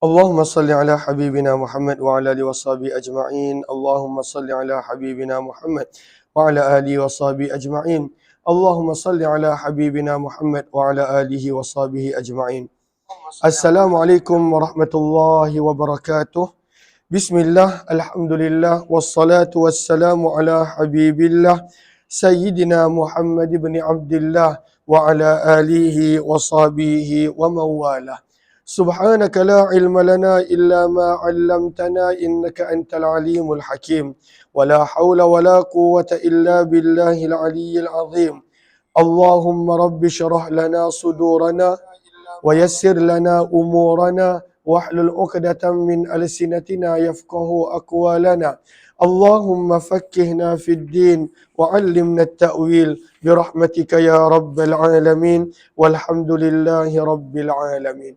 اللهم صل على حبيبنا محمد وعلى آله وصحبه أجمعين. اللهم صل على حبيبنا محمد وعلى آله وصحبه أجمعين. اللهم صل على حبيبنا محمد وعلى آله وصحبه أجمعين. السلام عليكم ورحمة الله وبركاته. بسم الله، الحمد لله، والصلاة والسلام على حبيب الله سيدنا محمد بن عبد الله وعلى آله وصحبه ومن والاه. سبحانك لا علم لنا إلا ما علمتنا إنك أنت العليم الحكيم، ولا حول ولا قوة إلا بالله العلي العظيم. اللهم رب اشرح لنا صدورنا ويسر لنا أمورنا واحلل عقدة من ألسنتنا يفقه أقوالنا. اللهم فكهنا في الدين وعلمنا التأويل برحمتك يا رب العالمين، والحمد لله رب العالمين.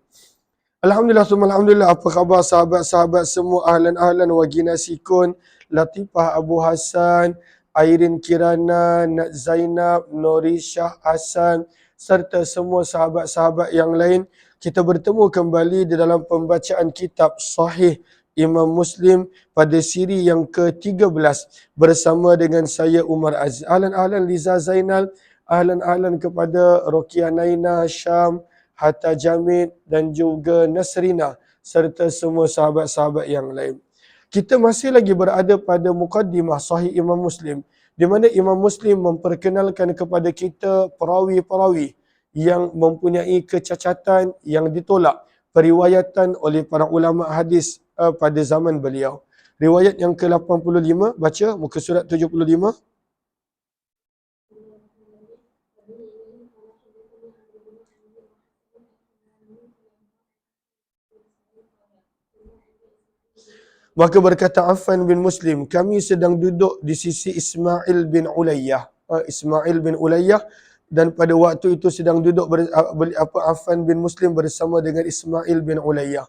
Alhamdulillah, summa alhamdulillah. Apa khabar sahabat-sahabat semua? Ahlan wa ginasikun. Latifah Abu Hassan, Airin Kirana, Nat Zainab, Norisha Hassan, serta semua sahabat-sahabat yang lain. Kita bertemu kembali di dalam pembacaan kitab Sahih Imam Muslim pada siri yang ke-13 bersama dengan saya Umar Aziz. Ahlan Liza Zainal, ahlan kepada Rokia Naina, Syam, Hatta Jamid dan juga Nasrina serta semua sahabat-sahabat yang lain. Kita masih lagi berada pada mukaddimah Sahih Imam Muslim, di mana Imam Muslim memperkenalkan kepada kita perawi-perawi yang mempunyai kecacatan yang ditolak periwayatan oleh para ulama hadis pada zaman beliau. Riwayat yang ke-85, baca muka surat 75. Maka berkata Affan bin Muslim, kami sedang duduk di sisi Ismail bin Ulayyah. Ismail bin Ulayyah, dan pada waktu itu sedang duduk Affan bin Muslim bersama dengan Ismail bin Ulayyah.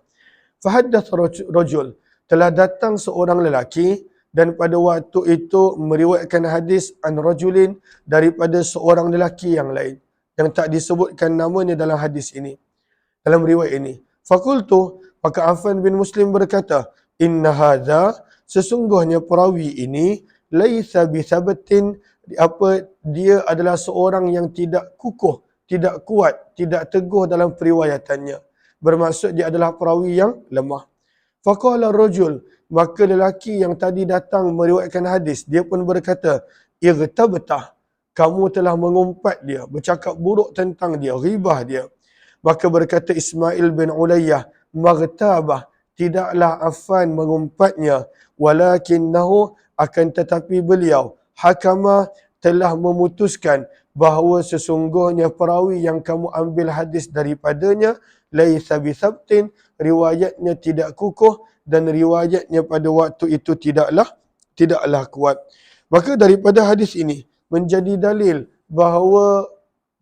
Fahaddath rajul, telah datang seorang lelaki, dan pada waktu itu meriwayatkan hadis an rajulin, daripada seorang lelaki yang lain yang tak disebutkan namanya dalam hadis ini, dalam riwayat ini. Fakultu, maka Affan bin Muslim berkata, inna hadha, sesungguhnya perawi ini, laisa bithabatin, dia adalah seorang yang tidak kukuh, tidak kuat, tidak teguh dalam periwayatannya. Bermaksud dia adalah perawi yang lemah. Faqala rajul, maka lelaki yang tadi datang meriwayatkan hadis, dia pun berkata, irtabtah, kamu telah mengumpat dia, bercakap buruk tentang dia, ghibah dia. Maka berkata Ismail bin Ulayyah, maghtabah, tidaklah Affan mengumpat,nya, walakinnahu, akan tetapi beliau, hakama, telah memutuskan bahawa sesungguhnya perawi yang kamu ambil hadis daripadanya, laisa bisabtin, riwayatnya tidak kukuh, dan riwayatnya pada waktu itu tidaklah kuat. Maka daripada hadis ini menjadi dalil bahawa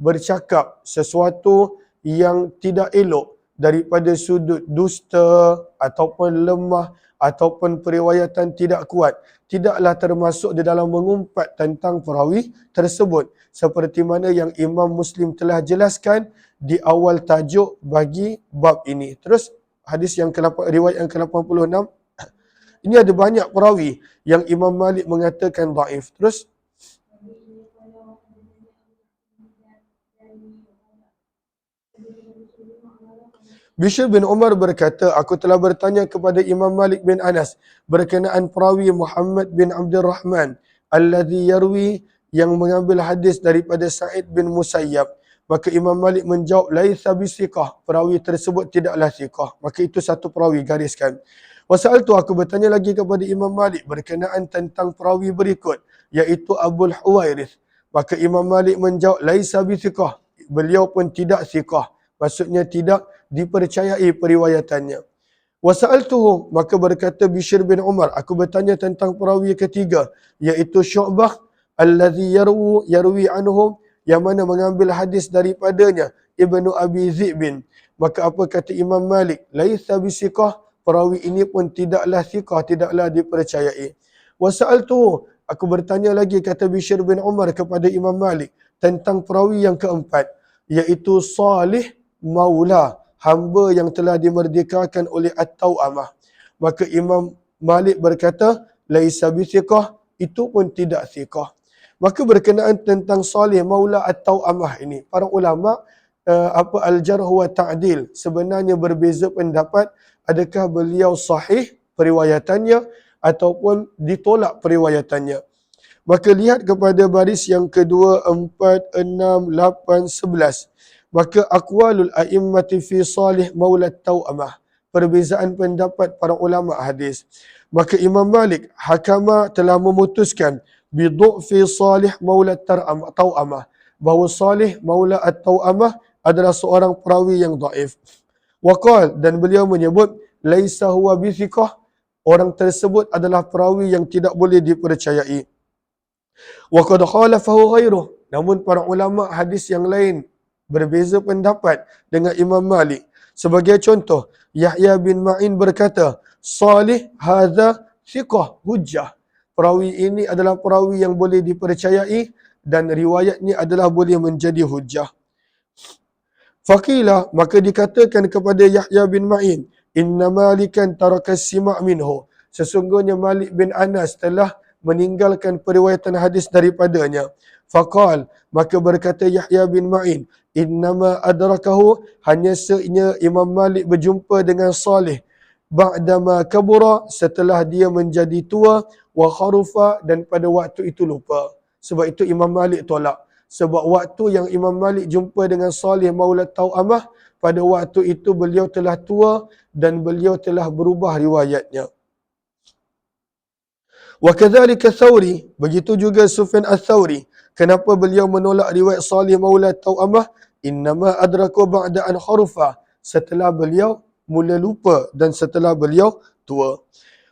bercakap sesuatu yang tidak elok daripada sudut dusta ataupun lemah ataupun periwayatan tidak kuat tidaklah termasuk di dalam mengumpat tentang perawi tersebut, seperti mana yang Imam Muslim telah jelaskan di awal tajuk bagi bab ini. Terus hadis yang riwayat yang ke-86, ini ada banyak perawi yang Imam Malik mengatakan dhaif. Terus Bishr bin Umar berkata, aku telah bertanya kepada Imam Malik bin Anas berkenaan perawi Muhammad bin Abdul Rahman alladhi yarwi, yang mengambil hadis daripada Sa'id bin Musayyab. Maka Imam Malik menjawab, laisa bisiqah, perawi tersebut tidaklah siqah. Maka itu satu perawi, gariskan. Wasa'altu, aku bertanya lagi kepada Imam Malik berkenaan tentang perawi berikut, iaitu Abul Huwairith. Maka Imam Malik menjawab, laisa bisiqah, beliau pun tidak siqah. Maksudnya tidak dipercayai periwayatannya. Wasa'altuhu, maka berkata Bishr bin Umar, aku bertanya tentang perawi ketiga, iaitu Syu'bah alladhi yarwi anhum, yang mana mengambil hadis daripadanya Ibnu Abi Zi'bin. Maka apa kata Imam Malik? Laisa bisiqah, perawi ini pun tidaklah siqah, tidaklah dipercayai. Wasa'altuhu, aku bertanya lagi, kata Bishr bin Umar kepada Imam Malik, tentang perawi yang keempat, iaitu Salih Maula hamba yang telah dimerdekakan oleh At-Tawamah. Maka Imam Malik berkata, laisa bithiqah, itu pun tidak thiqah. Maka berkenaan tentang Salih Maula At-Tawamah ini, para ulama al-jarh wa ta'dil sebenarnya berbeza pendapat, adakah beliau sahih periwayatannya ataupun ditolak periwayatannya. Maka lihat kepada baris yang kedua, 4, 6, 8, 11. Maka aqwalul a'immati fi Salih Maula At-Tawamah, perbezaan pendapat para ulama hadis. Maka Imam Malik hakama telah memutuskan bidu'fi Salih Maula At-Tawamah, bahawa Salih Maula At-Tawamah adalah seorang perawi yang dhaif. Waqal, dan beliau menyebut laisa huwa bithiqah, orang tersebut adalah perawi yang tidak boleh dipercayai. Wa qad khalafahu ghairuh, namun para ulama hadis yang lain berbeza pendapat dengan Imam Malik. Sebagai contoh, Yahya bin Ma'in berkata, Salih hadza thiqah hujjah, perawi ini adalah perawi yang boleh dipercayai dan riwayatnya adalah boleh menjadi hujjah. Faqila, maka dikatakan kepada Yahya bin Ma'in, inna Malikan taraka sima' minhu, sesungguhnya Malik bin Anas telah meninggalkan periwayatan hadis daripadanya. Faqal, maka berkata Yahya bin Ma'in, innama adrakahu, hanya sebenarnya Imam Malik berjumpa dengan Salih ba'dama kabura, setelah dia menjadi tua, wa kharufa, dan pada waktu itu lupa. Sebab itu Imam Malik tolak. Sebab waktu yang Imam Malik jumpa dengan Salih Maula Tawamah, pada waktu itu beliau telah tua dan beliau telah berubah riwayatnya. Wa kadzalika Thawri, begitu juga Sufyan Ats-Tsauri. Kenapa beliau menolak riwayat Salih Maula Tawamah? Innama adraku ba'da an kharufa, setelah beliau mula lupa dan setelah beliau tua.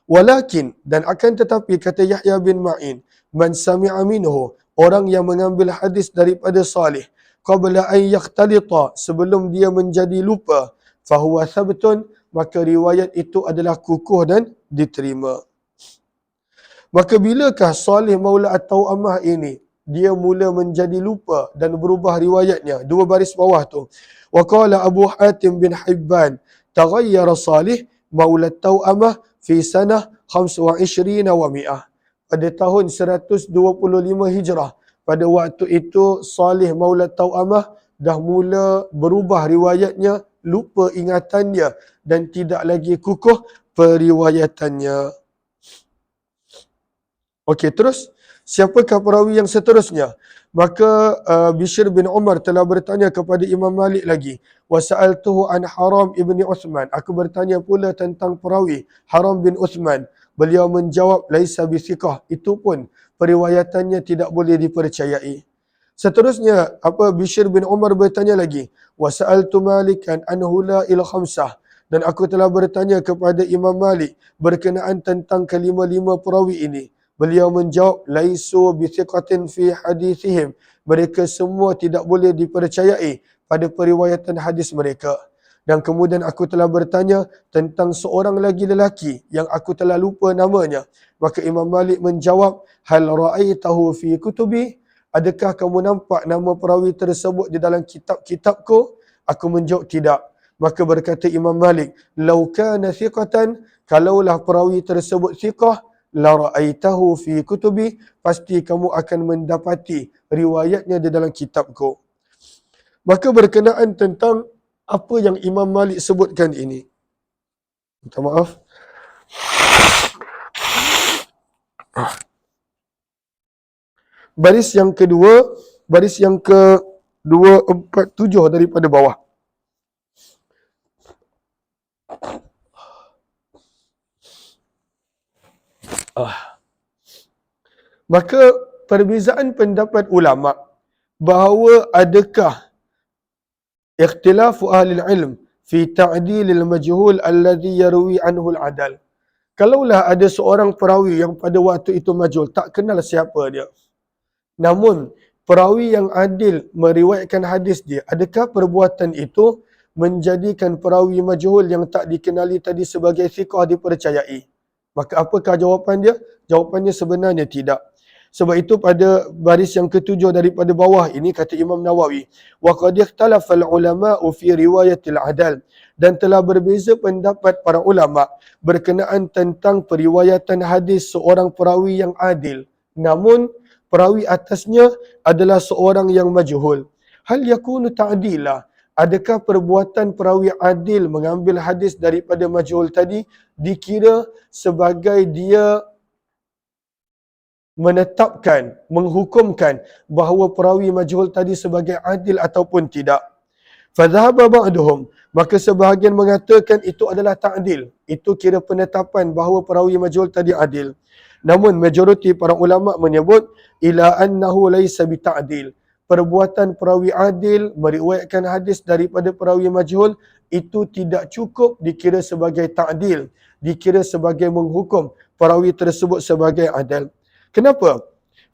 Walakin, dan akan tetapi, kata Yahya bin Ma'in, man sami'a minhu, orang yang mengambil hadis daripada Salih qabla an yakhtalita, sebelum dia menjadi lupa, fahuwa thabtun, maka riwayat itu adalah kukuh dan diterima. Maka bilakah Salih Maula At-Tawamah ini dia mula menjadi lupa dan berubah riwayatnya? Dua baris bawah tu. Wa qala Abu Hatim bin Hibban, taghayyara Salih Maula At-Tawamah fi sanah 25 wa 100. Pada tahun 125 Hijrah, pada waktu itu Salih Maula At-Tawamah dah mula berubah riwayatnya, lupa ingatannya dan tidak lagi kukuh periwayatannya. Okey, terus siapakah perawi yang seterusnya? Maka Bishr bin Umar telah bertanya kepada Imam Malik lagi. Wa sa'altuhu an Haram ibni Uthman, aku bertanya pula tentang perawi Haram bin Uthman. Beliau menjawab laisa bithiqah, itu pun periwayatannya tidak boleh dipercayai. Seterusnya Bishr bin Umar bertanya lagi, wa sa'altu Malikan an hula'il khamsah, dan aku telah bertanya kepada Imam Malik berkenaan tentang kelima-lima perawi ini. Beliau menjawab, laisu bithiqatin fi hadithihim, mereka semua tidak boleh dipercayai pada periwayatan hadis mereka. Dan kemudian aku telah bertanya tentang seorang lagi lelaki yang aku telah lupa namanya. Maka Imam Malik menjawab, hal ra'aitahu fi kutubi, adakah kamu nampak nama perawi tersebut di dalam kitab-kitabku? Aku menjawab tidak. Maka berkata Imam Malik, lau kana thiqatan, kalaulah perawi tersebut thiqah, la ra'aitahu fi kutubi, pasti kamu akan mendapati riwayatnya di dalam kitabku. Maka berkenaan tentang apa yang Imam Malik sebutkan ini, minta maaf, baris yang kedua, baris yang ke 247 daripada bawah. Maka perbezaan pendapat ulama bahawa adakah ikhtilafu ahli ilm fi ta'dilil majhul alladhi yarwi anhu al-adal. Kalaulah ada seorang perawi yang pada waktu itu majhul, tak kenal siapa dia, namun perawi yang adil meriwayatkan hadis dia, adakah perbuatan itu menjadikan perawi majhul yang tak dikenali tadi sebagai thiqah dipercayai? Maka apakah jawapan dia? Jawapannya sebenarnya tidak. Sebab itu pada baris yang ketujuh daripada bawah ini kata Imam Nawawi, wa qad ikhtalafa al-ulama'u fi riwayatil adal, dan telah berbeza pendapat para ulama berkenaan tentang periwayatan hadis seorang perawi yang adil, namun perawi atasnya adalah seorang yang majhul. Hal yakunu ta'dila, adakah perbuatan perawi adil mengambil hadis daripada majhul tadi dikira sebagai dia menetapkan, menghukumkan bahawa perawi majhul tadi sebagai adil ataupun tidak? Fadhahaba ba'duhum, maka sebahagian mengatakan itu adalah ta'dil. Itu kira penetapan bahawa perawi majhul tadi adil. Namun majoriti para ulama menyebut ila annahu laisa bita'dil. Perbuatan perawi adil meriwayatkan hadis daripada perawi majhul itu tidak cukup dikira sebagai ta'dil, dikira sebagai menghukum perawi tersebut sebagai adil. Kenapa?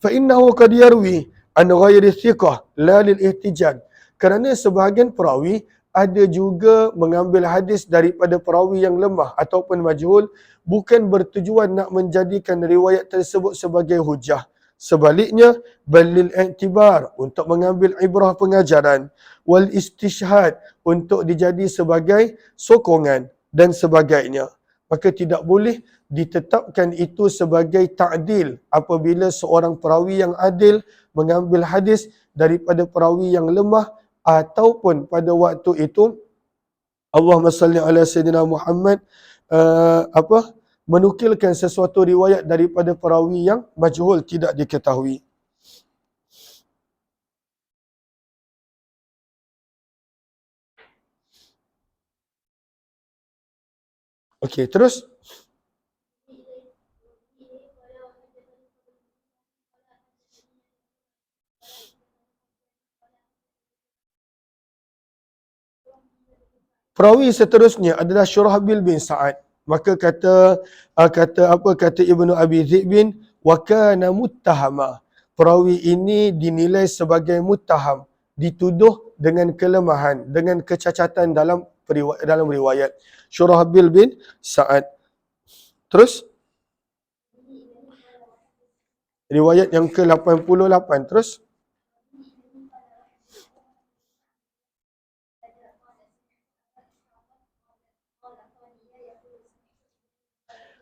Fa innahu qad yarwi an ghairi thiqah la lil ihtijaj. Kerana sebahagian perawi ada juga mengambil hadis daripada perawi yang lemah ataupun majhul bukan bertujuan nak menjadikan riwayat tersebut sebagai hujah. Sebaliknya, balil i'tibar, untuk mengambil ibrah pengajaran, wal istishhad, untuk dijadi sebagai sokongan dan sebagainya. Maka tidak boleh ditetapkan itu sebagai ta'dil apabila seorang perawi yang adil mengambil hadis daripada perawi yang lemah ataupun pada waktu itu Allahumma salli ala Sayyidina Muhammad menukilkan sesuatu riwayat daripada perawi yang majhul tidak diketahui. Okey, terus perawi seterusnya adalah Syurahbil bin Sa'ad. Maka kata Ibnu Abi Dhi'bin, wa kana muttahama. Perawi ini dinilai sebagai muttaham, dituduh dengan kelemahan, dengan kecacatan dalam riwayat. Syurahbil bin Sa'ad. Terus riwayat yang ke-88 terus.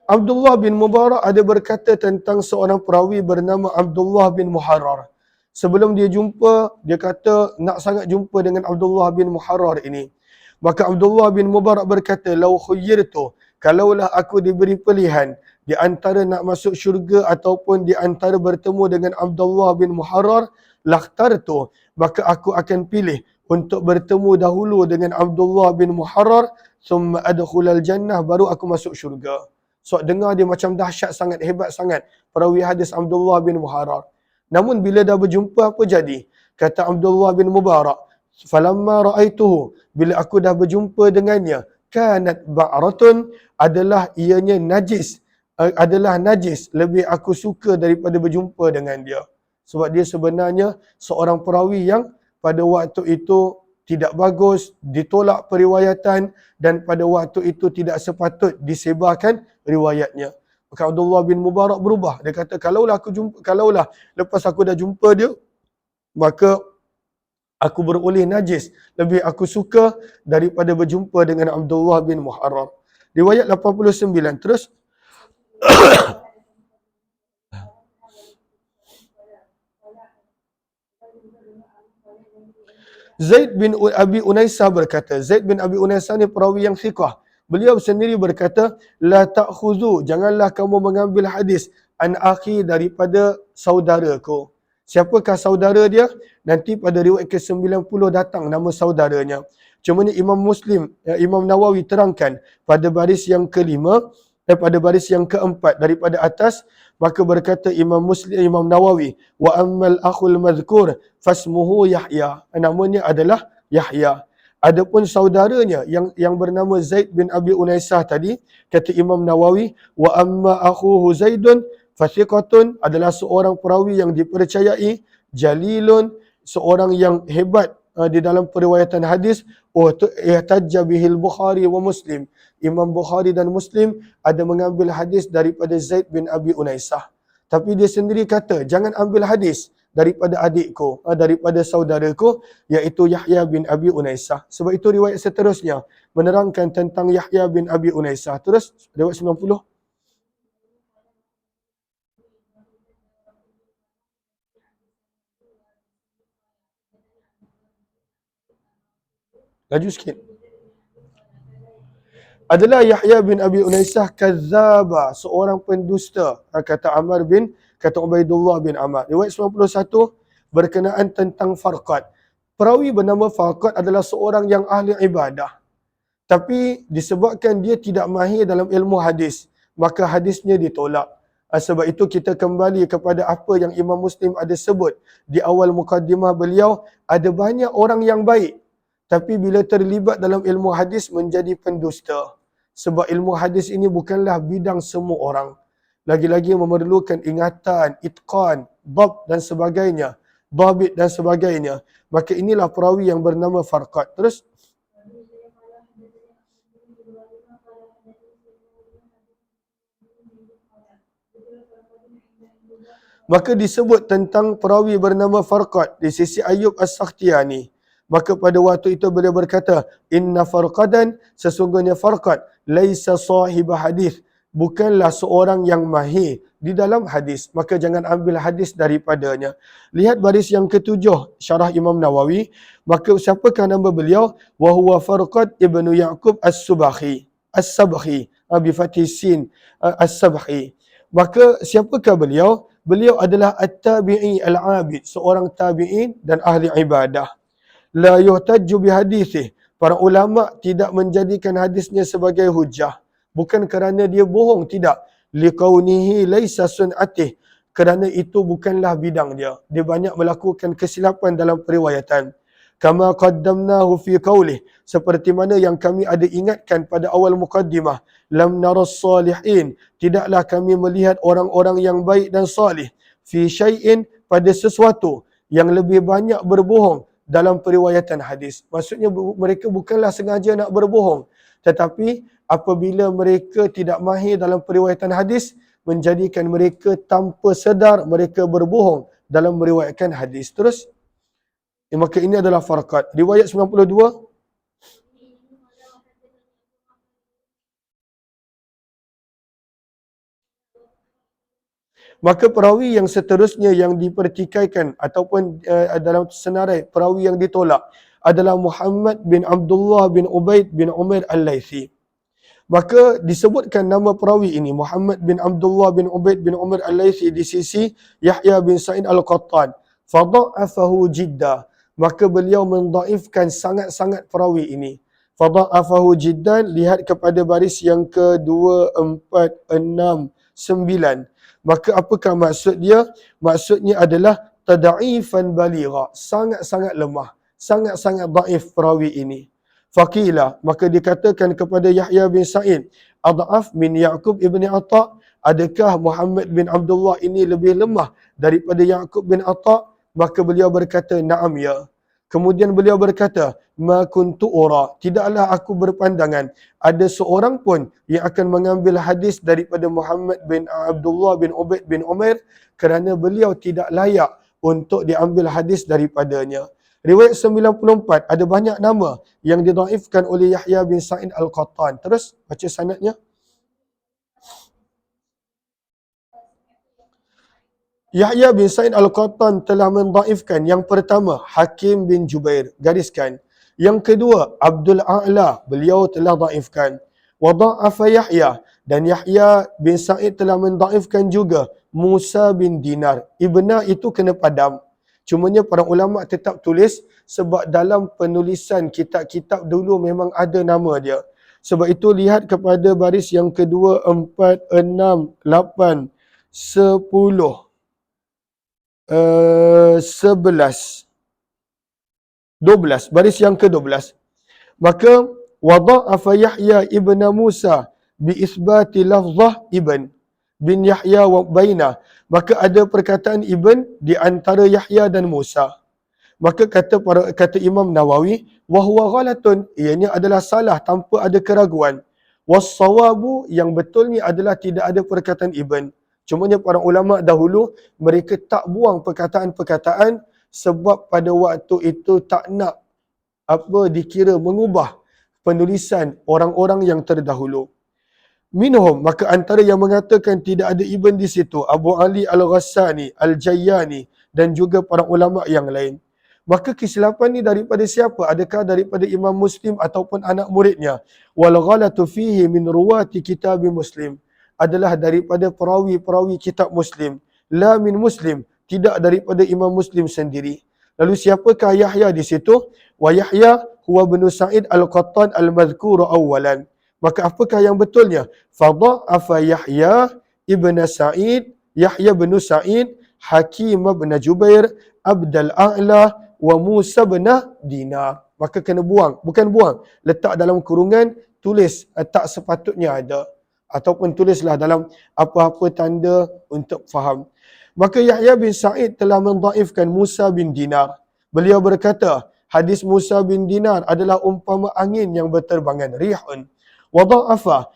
Abdullah bin Mubarak ada berkata tentang seorang perawi bernama Abdullah bin Muharrar. Sebelum dia jumpa, dia kata nak sangat jumpa dengan Abdullah bin Muharrar ini. Maka Abdullah bin Mubarak berkata, "Lau khuyyirtu, kalaulah aku diberi pilihan di antara nak masuk syurga ataupun di antara bertemu dengan Abdullah bin Muharrar, lakhtartu, maka aku akan pilih untuk bertemu dahulu dengan Abdullah bin Muharrar, thumma adkhulal jannah, baru aku masuk syurga." So dengar dia macam dahsyat sangat, hebat sangat perawi hadis Abdullah bin Muharrar. Namun bila dah berjumpa apa jadi? Kata Abdullah bin Mubarak, "Falamma ra'aituhu", bila aku dah berjumpa dengannya, kanat ba'ratun, adalah ianya najis, lebih aku suka daripada berjumpa dengan dia. Sebab dia sebenarnya seorang perawi yang pada waktu itu tidak bagus, ditolak periwayatan dan pada waktu itu tidak sepatut disebarkan riwayatnya. Maka Abdullah bin Mubarak berubah. Dia kata, kalaulah lepas aku dah jumpa dia, maka aku beroleh najis, lebih aku suka daripada berjumpa dengan Abdullah bin Muharrar. Riwayat 89 terus. Zaid bin Abi Unaisah berkata, Zaid bin Abi Unaisah ni perawi yang thiqah. Beliau sendiri berkata, la ta'khuzu, janganlah kamu mengambil hadis an akhi, daripada saudaraku. Siapakah saudara dia? Nanti pada riwayat ke-90 datang nama saudaranya. Cuma ni Imam Nawawi terangkan pada baris yang kelima, pada baris yang keempat daripada atas, maka berkata Imam Nawawi, wa ammal akhul madhkur fasmuhu Yahya, namanya adalah Yahya. Adapun saudaranya yang bernama Zaid bin Abi Unaisah tadi, kata Imam Nawawi, wa amma akhuhu Zaidun fathiqatun, adalah seorang perawi yang dipercayai, jalilun, seorang yang hebat di dalam periwayatan hadis, wa ihtajja bihil Bukhari wa Muslim. Imam Bukhari dan Muslim ada mengambil hadis daripada Zaid bin Abi Unaisah. Tapi dia sendiri kata, jangan ambil hadis daripada adikku, daripada saudaraku, iaitu Yahya bin Abi Unaisah. Sebab itu riwayat seterusnya menerangkan tentang Yahya bin Abi Unaisah. Terus, riwayat 90. Laju sikit. Adalah Yahya bin Abi Unaisah kadzaba, seorang pendusta, kata Ubaidullah bin Amr. Riwayat 91 berkenaan tentang Farqad. Perawi bernama Farqad adalah seorang yang ahli ibadah. Tapi disebabkan dia tidak mahir dalam ilmu hadis, maka hadisnya ditolak. Sebab itu kita kembali kepada apa yang Imam Muslim ada sebut di awal mukaddimah beliau, ada banyak orang yang baik, tapi bila terlibat dalam ilmu hadis menjadi pendusta. Sebab ilmu hadis ini bukanlah bidang semua orang. Lagi-lagi memerlukan ingatan, itqan, dhab dan sebagainya, dhabit dan sebagainya. Maka inilah perawi yang bernama Farqad. Terus, maka disebut tentang perawi bernama Farqad di sisi Ayyub As-Sakhtiyani. Maka pada waktu itu beliau berkata, inna Farqadan, sesungguhnya Farqad, laisa sahibah hadis, bukanlah seorang yang mahir di dalam hadis, maka jangan ambil hadis daripadanya. Lihat baris yang ketujuh syarah Imam Nawawi. Maka siapakah nama beliau? Wa huwa Farqad ibnu Ya'qub As-Subakhi, As-Sabhi, bi fathi sin, As-Sabhi. Maka siapakah beliau? Beliau adalah at-tabi'i al-abid, seorang tabi'in dan ahli ibadah. La yuhtajju bihadithih, para ulama tidak menjadikan hadisnya sebagai hujah. Bukan kerana dia bohong, tidak. Liqaunihi laisa sun'atih, kerana itu bukanlah bidang dia. Dia banyak melakukan kesilapan dalam periwayatan. Kama qaddamnahu fi qaulih, seperti mana yang kami ada ingatkan pada awal mukaddimah. Lam naras salihin, tidaklah kami melihat orang-orang yang baik dan salih. Fi syai'in, pada sesuatu yang lebih banyak berbohong dalam periwayatan hadis. Maksudnya mereka bukanlah sengaja nak berbohong, tetapi apabila mereka tidak mahir dalam periwayatan hadis, menjadikan mereka tanpa sedar mereka berbohong dalam meriwayatkan hadis. Terus, maka ini adalah Farqad. Riwayat 92. Maka perawi yang seterusnya yang dipertikaikan ataupun dalam senarai perawi yang ditolak adalah Muhammad bin Abdullah bin Ubaid bin Umar Al-Laythi. Maka disebutkan nama perawi ini Muhammad bin Abdullah bin Ubaid bin Umar Al-Laythi di sisi Yahya bin Sa'id Al-Qattan. Fadha'afahu jidda, maka beliau mendaifkan sangat-sangat perawi ini. Fadha'afahu jiddan, lihat kepada baris yang ke-2, 4, 6, 9. Maka apakah maksud dia? Maksudnya adalah tada'ifan baligha, sangat-sangat lemah, sangat-sangat daif perawi ini. Faqila, maka dikatakan kepada Yahya bin Sa'id, adhaf min Ya'qub ibn Atta', adakah Muhammad bin Abdullah ini lebih lemah daripada Ya'qub bin Atta'? Maka beliau berkata, na'am ya. Kemudian beliau berkata, ma kuntu ura, tidaklah aku berpandangan ada seorang pun yang akan mengambil hadis daripada Muhammad bin Abdullah bin Ubaid bin Umar, kerana beliau tidak layak untuk diambil hadis daripadanya. Riwayat 94 ada banyak nama yang didhaifkan oleh Yahya bin Sa'id Al-Qattan. Terus baca sanadnya. Yahya bin Sa'id Al-Qattan telah mendhaifkan yang pertama Hakim bin Jubair, gariskan. Yang kedua Abdul A'la, beliau telah dhaifkan. Wa dha'afa Yahya, dan Yahya bin Sa'id telah mendhaifkan juga Musa bin Dinar. Ibna itu kena padam. Cumanya para ulama tetap tulis sebab dalam penulisan kitab-kitab dulu memang ada nama dia. Sebab itu lihat kepada baris yang kedua, 4, 6, 8, 10, 11, 12, baris yang ke-12. Maka wada'afa Yahya ibn Musa bi isbati lafzah ibn bin Yahya wa baina. Maka ada perkataan ibn di antara Yahya dan Musa. Maka kata Imam Nawawi, wa huwa ghalatun, ianya adalah salah tanpa ada keraguan. Was sawabu, yang betulnya adalah tidak ada perkataan ibn. Cumanya para ulama dahulu mereka tak buang perkataan-perkataan sebab pada waktu itu tak nak dikira mengubah penulisan orang-orang yang terdahulu. Minhum, maka antara yang mengatakan tidak ada ibn di situ, Abu Ali Al-Ghassani, Al-Jayyani dan juga para ulama yang lain. Maka kesilapan ni daripada siapa? Adakah daripada Imam Muslim ataupun anak muridnya? Wal ghalatu fihi min ruwati kitab Muslim. Adalah daripada perawi-perawi kitab Muslim. La min Muslim. Tidak daripada Imam Muslim sendiri. Lalu siapakah Yahya di situ? Wa Yahya huwa bin Sa'id Al-Qattan Al-Madhkur awalan. Maka apakah yang betulnya? Fadha'afa Yahya ibn Sa'id, Yahya bin Sa'id, Hakim bin Jubair, Abdul A'la wa Musa bin Dinar. Maka kena buang. Bukan buang. Letak dalam kurungan, tulis tak sepatutnya ada. Ataupun tulislah dalam apa-apa tanda untuk faham. Maka Yahya bin Sa'id telah mendhaifkan Musa bin Dinar. Beliau berkata, hadis Musa bin Dinar adalah umpama angin yang berterbangan. Rihun. Wadha'afa.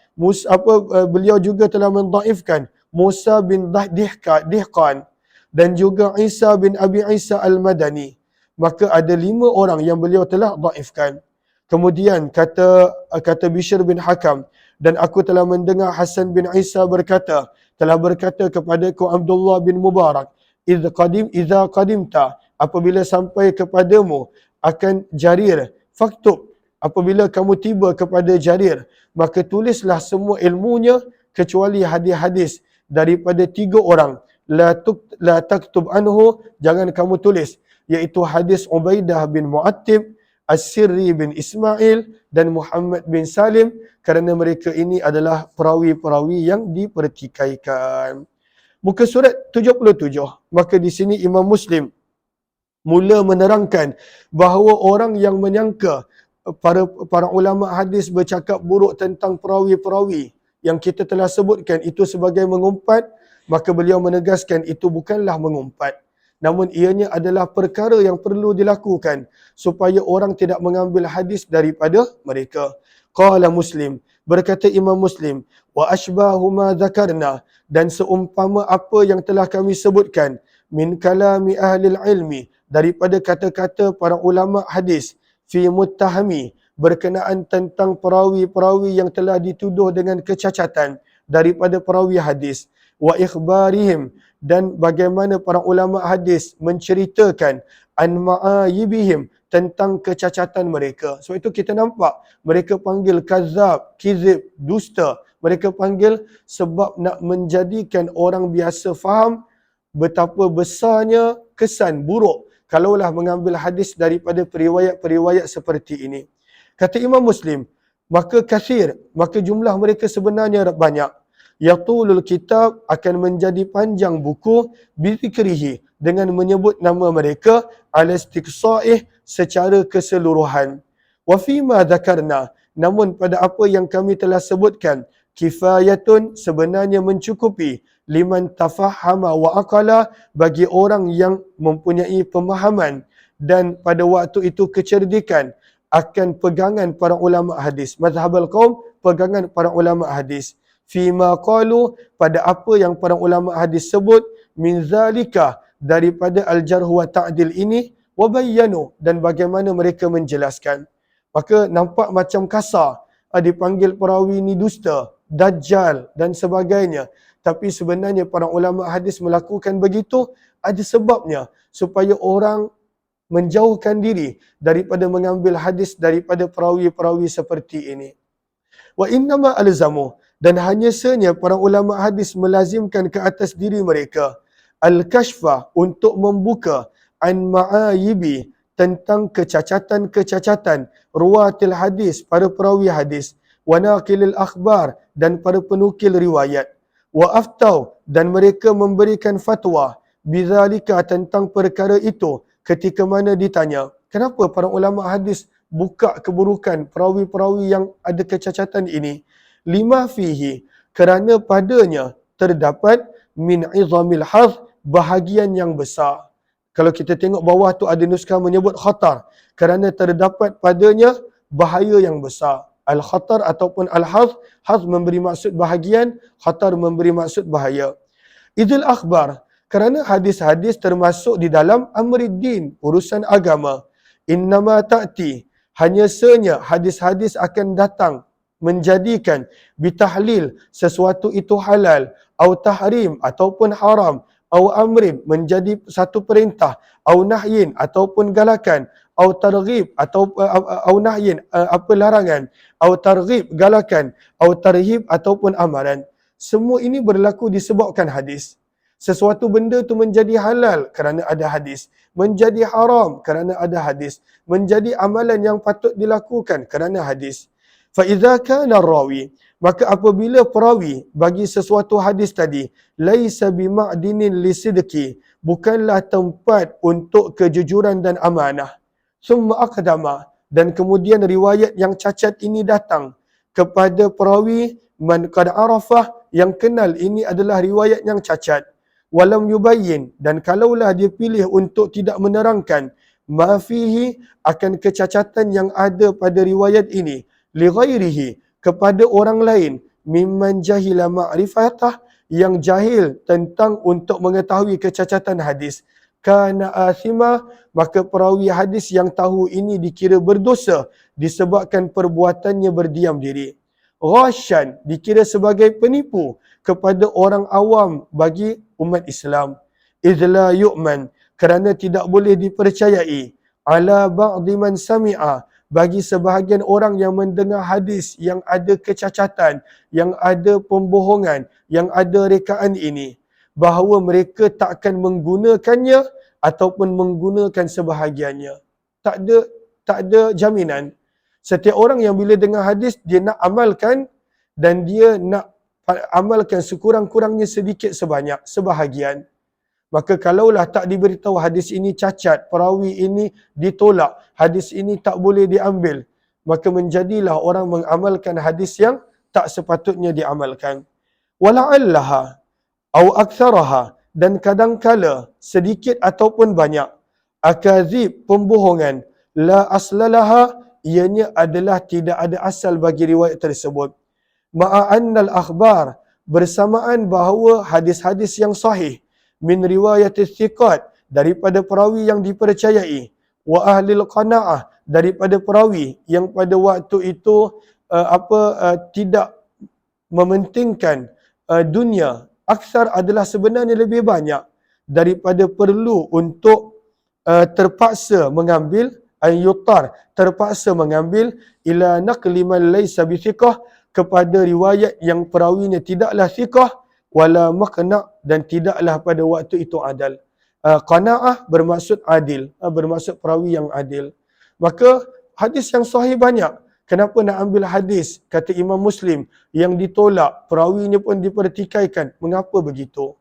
Beliau juga telah mendhaifkan Musa bin Dihqan dan juga Isa bin Abi Isa Al-Madani. Maka ada 5 orang yang beliau telah dhaifkan. Kemudian kata Bishr bin Hakam, dan aku telah mendengar Hasan bin Isa berkata, telah berkata kepadaku Abdullah bin Mubarak, idza qadimta, apabila sampai kepadamu akan Jarir, faktub, apabila kamu tiba kepada Jarir, maka tulislah semua ilmunya kecuali hadis-hadis daripada 3 orang. La taktub anhu, jangan kamu tulis, iaitu hadis Ubaidah bin Mu'attib, As-Sirri bin Ismail dan Muhammad bin Salim, kerana mereka ini adalah perawi-perawi yang dipertikaikan. Muka surat 77. Maka di sini Imam Muslim mula menerangkan bahawa orang yang menyangka para ulama hadis bercakap buruk tentang perawi-perawi yang kita telah sebutkan itu sebagai mengumpat, maka beliau menegaskan itu bukanlah mengumpat. Namun ianya adalah perkara yang perlu dilakukan supaya orang tidak mengambil hadis daripada mereka. Qala Muslim, berkata Imam Muslim, wa ashbahu ma dzakarna, dan seumpama apa yang telah kami sebutkan, min kalami ahli ilmi, daripada kata-kata para ulama hadis, fi muttahami, berkenaan tentang perawi-perawi yang telah dituduh dengan kecacatan daripada perawi hadis, wa ikhbarihim, dan bagaimana para ulama hadis menceritakan an ma'ayibihim, tentang kecacatan mereka. Sebab itu kita nampak mereka panggil kazab, kizib, dusta. Mereka panggil sebab nak menjadikan orang biasa faham betapa besarnya kesan buruk kalaulah mengambil hadis daripada periwayat-periwayat seperti ini. Kata Imam Muslim, maka kathir, maka jumlah mereka sebenarnya banyak. Yatulul kitab, akan menjadi panjang buku, bizikrihi, dengan menyebut nama mereka, ala istiqsa'ih, secara keseluruhan. Wa fima dzakarna, namun pada apa yang kami telah sebutkan, kifayatun, sebenarnya mencukupi, liman tafahama wa aqala, bagi orang yang mempunyai pemahaman dan pada waktu itu kecerdikan akan pegangan para ulama hadis. Mazhabul qaum, pegangan para ulama hadis. Fima qalu, pada apa yang para ulama hadis sebut, min zalika, daripada al-jarh wa ta'dil ini, wa bayyanu, dan bagaimana mereka menjelaskan. Maka nampak macam kasar, dipanggil perawi ni dusta, dajjal dan sebagainya. Tapi sebenarnya para ulama hadis melakukan begitu ada sebabnya, supaya orang menjauhkan diri daripada mengambil hadis daripada perawi-perawi seperti ini. Wa innama alzamu, dan hanya sahaja para ulama hadis melazimkan ke atas diri mereka al-kashfa, untuk membuka an ma'ayibi, tentang kecacatan-kecacatan ruwatil hadis, para perawi hadis, wa naqilil akhbar, dan para penukil riwayat, wa aftau, dan mereka memberikan fatwa bizalika, tentang perkara itu ketika mana ditanya, kenapa para ulama hadis buka keburukan perawi-perawi yang ada kecacatan ini? Lima fihi, kerana padanya terdapat min izamil haz, bahagian yang besar. Kalau kita tengok bawah tu ada nuskah menyebut khatar, kerana terdapat padanya bahaya yang besar. Al-khatar ataupun al-haz, haz memberi maksud bahagian, khatar memberi maksud bahaya. Idul akhbar, kerana hadis-hadis termasuk di dalam amriddin, urusan agama. Innama ta'ti, hanya senya hadis-hadis akan datang menjadikan bitahlil sesuatu itu halal, au tahrim ataupun haram, au amrin menjadi satu perintah, au nahyin ataupun galakan, au targhib atau au nahyin apa larangan, au targhib galakan, au tarhib ataupun amaran. Semua ini berlaku disebabkan hadis. Sesuatu benda tu menjadi halal kerana ada hadis, menjadi haram kerana ada hadis, menjadi amalan yang patut dilakukan kerana hadis. Fa idza kana rawi, maka apabila perawi bagi sesuatu hadis tadi laisa bima'dinin lisidqi, bukanlah tempat untuk kejujuran dan amanah. Summa aqdama, dan kemudian riwayat yang cacat ini datang kepada perawi man qad arafah, yang kenal ini adalah riwayat yang cacat. Walam yubayyin, dan kalaulah dia pilih untuk tidak menerangkan ma fihi, akan kecacatan yang ada pada riwayat ini, li ghairihi, kepada orang lain, mimman jahila ma'rifatah, yang jahil tentang untuk mengetahui kecacatan hadis, kana athima, maka perawi hadis yang tahu ini dikira berdosa disebabkan perbuatannya berdiam diri. Ghasyan, dikira sebagai penipu kepada orang awam bagi umat Islam. Idla yu'man, kerana tidak boleh dipercayai, ala ba'di man sami'a, bagi sebahagian orang yang mendengar hadis yang ada kecacatan, yang ada pembohongan, yang ada rekaan ini, bahawa mereka tak akan menggunakannya ataupun menggunakan sebahagiannya. Tak ada jaminan. Setiap orang yang bila dengar hadis, dia nak amalkan dan dia nak amalkan sekurang-kurangnya sedikit sebanyak, sebahagian. Maka kalaulah tak diberitahu hadis ini cacat, perawi ini ditolak, hadis ini tak boleh diambil, maka menjadilah orang mengamalkan hadis yang tak sepatutnya diamalkan. Wala'allaha au aktsaraha, dan kadangkala sedikit ataupun banyak, akadzib, pembohongan, la aslalaha, ianya adalah tidak ada asal bagi riwayat tersebut. Ma'annal akhbar, bersamaan bahawa hadis-hadis yang sahih, min riwayat thiqat, daripada perawi yang dipercayai, wa ahlil qana'ah, daripada perawi yang pada waktu itu tidak mementingkan dunia, aksar adalah sebenarnya lebih banyak daripada perlu untuk terpaksa mengambil, ayyutar, terpaksa mengambil, ila naqli man laysa bithiqah, kepada riwayat yang perawinya tidaklah thiqah, wala maqna', dan tidaklah pada waktu itu adal. Qana'ah bermaksud adil, bermaksud perawi yang adil. Maka hadis yang sahih banyak. Kenapa nak ambil hadis, kata Imam Muslim, yang ditolak, perawinya pun dipertikaikan? Mengapa begitu?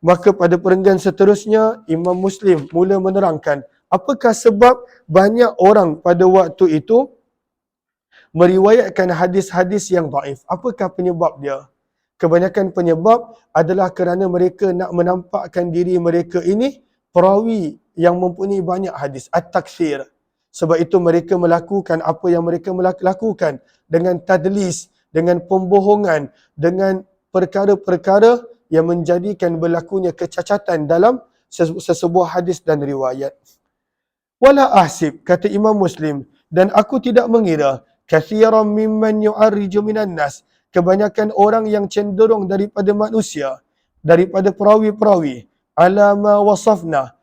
Maka pada perenggan seterusnya, Imam Muslim mula menerangkan, apakah sebab banyak orang pada waktu itu meriwayatkan hadis-hadis yang daif? Apakah penyebab dia? Kebanyakan penyebab adalah kerana mereka nak menampakkan diri mereka ini perawi yang mempunyai banyak hadis, at-takthir. Sebab itu mereka melakukan apa yang mereka lakukan dengan tadlis, dengan pembohongan, dengan perkara-perkara yang menjadikan berlakunya kecacatan dalam sesebuah hadis dan riwayat. Wala ahsib, kata Imam Muslim, dan aku tidak mengira, kathiran mimman yu'arriju minan nas, kebanyakan orang yang cenderung daripada manusia, daripada perawi-perawi, ala ma wasafna,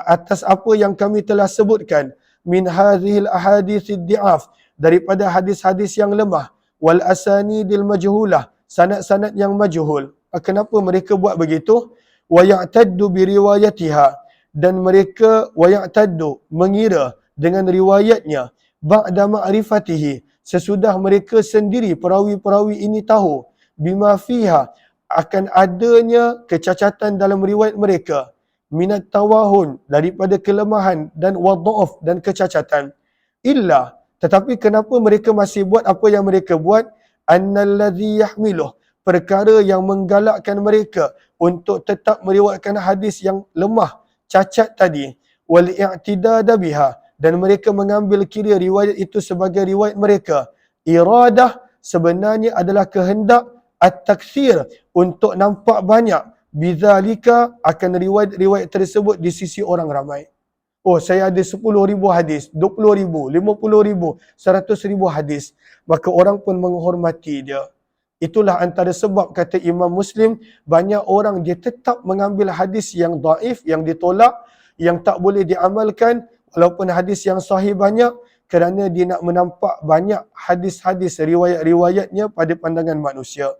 atas apa yang kami telah sebutkan, min hadhil ahadithid di'af, daripada hadis-hadis yang lemah, wal asanidil majhulah, sanad-sanad yang majhul. Kenapa mereka buat begitu? Wa ya'taddu bi riwayatiha, dan mereka wa ya'taddu, mengira dengan riwayatnya, ba'da ma'rifatihi, sesudah mereka sendiri perawi-perawi ini tahu, bima fiha, akan adanya kecacatan dalam riwayat mereka, minat tawahun, daripada kelemahan dan wadha'af dan kecacatan. Illa, tetapi kenapa mereka masih buat apa yang mereka buat? Annalladhi yahmiluh, perkara yang menggalakkan mereka untuk tetap meriwayatkan hadis yang lemah, cacat tadi, wal i'tidada biha, dan mereka mengambil kira riwayat itu sebagai riwayat mereka. Iradah sebenarnya adalah kehendak at-takthir, untuk nampak banyak, bidzalika, akan riwayat-riwayat tersebut di sisi orang ramai. Oh, saya ada 10,000 hadis, 20,000, 50,000, 100,000 hadis. Maka orang pun menghormati dia. Itulah antara sebab kata Imam Muslim, banyak orang dia tetap mengambil hadis yang daif, yang ditolak, yang tak boleh diamalkan, walaupun hadis yang sahih banyak, kerana dia nak menampak banyak hadis-hadis riwayat-riwayatnya pada pandangan manusia.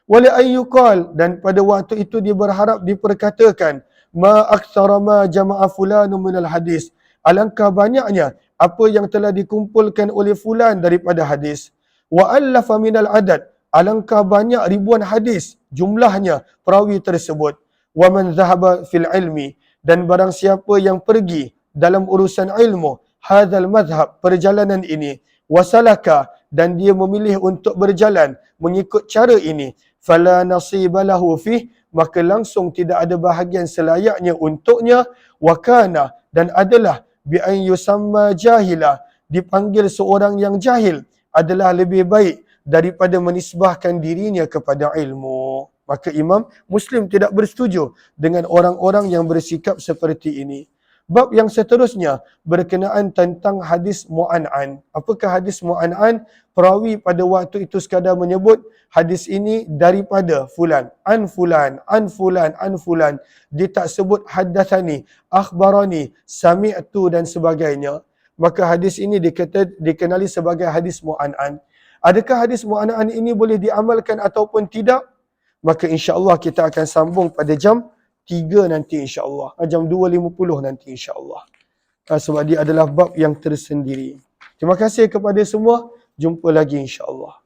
Wala ayyuqal, dan pada waktu itu dia berharap diperkatakan, ma aktsara ma jama'a fulanu minal hadis. Alangkah banyaknya apa yang telah dikumpulkan oleh fulan daripada hadis. Wa allafa minal adad. Alangkah banyak ribuan hadis jumlahnya perawi tersebut. Wa man dhahaba fil ilmi, dan barang siapa yang pergi dalam urusan ilmu, hadzal madhab, perjalanan ini, wasalaka, dan dia memilih untuk berjalan mengikut cara ini, fala nasiba lahu fih, maka langsung tidak ada bahagian selayaknya untuknya, wakana, dan adalah bi an yusamma jahila, dipanggil seorang yang jahil adalah lebih baik daripada menisbahkan dirinya kepada ilmu. Maka Imam Muslim tidak bersetuju dengan orang-orang yang bersikap seperti ini. Bab yang seterusnya berkenaan tentang hadis mu'an'an. Apakah hadis mu'an'an? Perawi pada waktu itu sekadar menyebut hadis ini daripada fulan, an fulan, an fulan, an fulan. Dia tak sebut haddathani, akhbarani, sami'tu dan sebagainya. Maka hadis ini dikenali sebagai hadis mu'an'an. Adakah hadis mu'an'an ini boleh diamalkan ataupun tidak? Maka insya-Allah kita akan sambung pada jam 3 nanti insya-Allah. Jam 2.50 nanti insya-Allah. Sebab dia adalah bab yang tersendiri. Terima kasih kepada semua. Jumpa lagi insya-Allah.